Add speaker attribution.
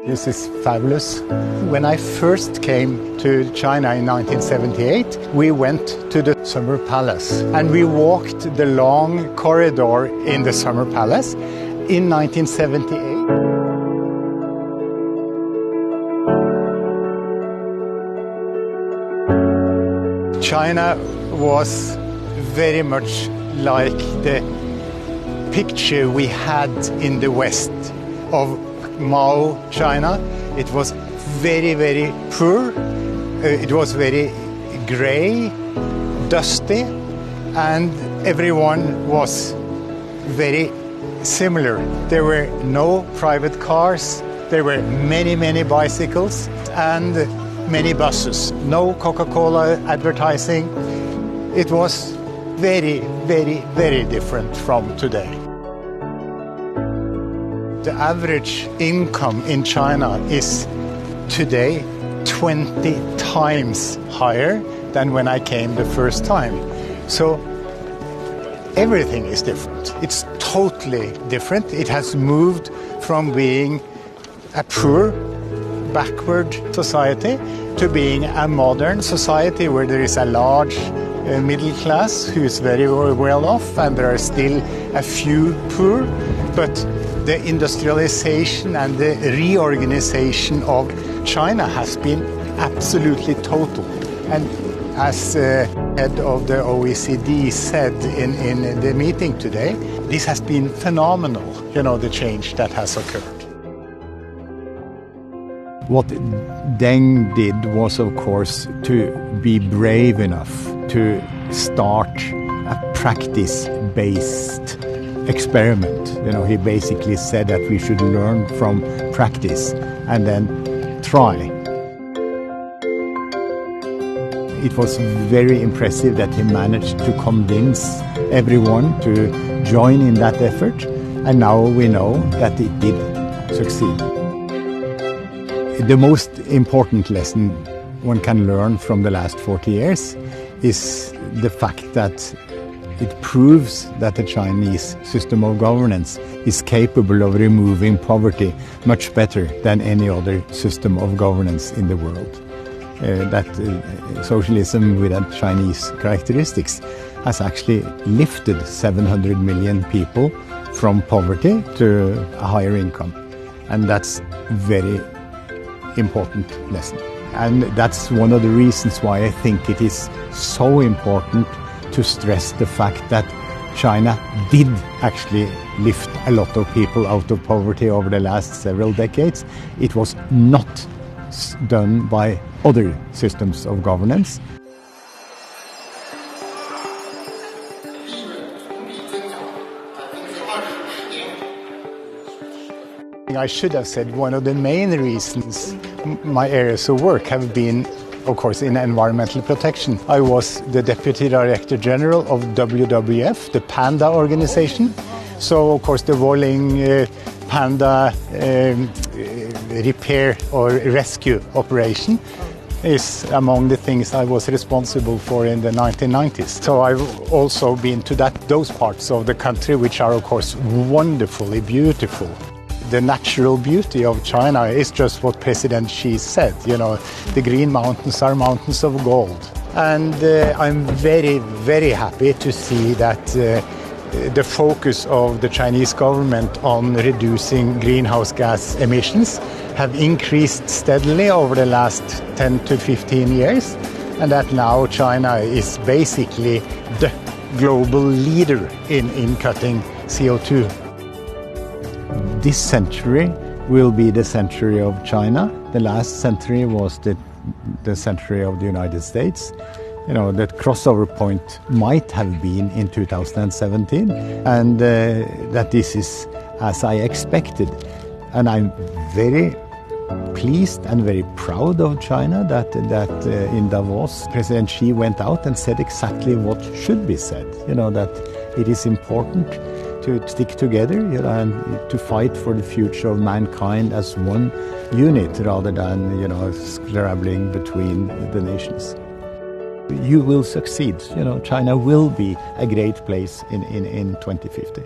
Speaker 1: This is fabulous. When I first came to China in 1978, we went to the Summer Palace and we walked the long corridor in the Summer Palace in 1978. China was very much like the picture we had in the West of Mao China. It was very, very poor. It was very grey, dusty, and everyone was very similar. There were no private cars. There were many, many bicycles and many buses. No Coca-Cola advertising. It was very, very, very different from today. The average income in China is today 20 times higher than when I came the first time. So everything is different. It's totally different. It has moved from being a poor, backward society to being a modern society where there is a large middle class who is very well off, and there are still a few poor, but the industrialization and the reorganization of China has been absolutely total. And as head of the OECD said in the meeting today, this has been phenomenal, the change that has occurred. What Deng did was, of course, to be brave enough to start a practice-based experiment. He basically said that we should learn from practice and then try. It was very impressive that he managed to convince everyone to join in that effort, and now we know that it did succeed. The most important lesson one can learn from the last 40 years is the fact that it proves that the Chinese system of governance is capable of removing poverty much better than any other system of governance in the world. That socialism with Chinese characteristics has actually lifted 700 million people from poverty to a higher income. And that's very important lesson. And that's one of the reasons why I think it is so important to stress the fact that China did actually lift a lot of people out of poverty over the last several decades. It was not done by other systems of governance. I should have said one of the main reasons my areas of work have been, of course, in environmental protection. I was the Deputy Director General of WWF, the Panda organization. So, of course, the Wolling Panda repair or rescue operation is among the things I was responsible for in the 1990s. So I've also been to those parts of the country which are, of course, wonderfully beautiful. The natural beauty of China is just what President Xi said, the green mountains are mountains of gold. And I'm very, very happy to see that the focus of the Chinese government on reducing greenhouse gas emissions have increased steadily over the last 10 to 15 years, and that now China is basically the global leader in cutting CO2. This century will be the century of China. The last century was the century of the United States. That crossover point might have been in 2017, and that this is as I expected. And I'm very pleased and very proud of China that in Davos, President Xi went out and said exactly what should be said. That it is important to stick together, and to fight for the future of mankind as one unit rather than, scrabbling between the nations. You will succeed. China will be a great place in 2050.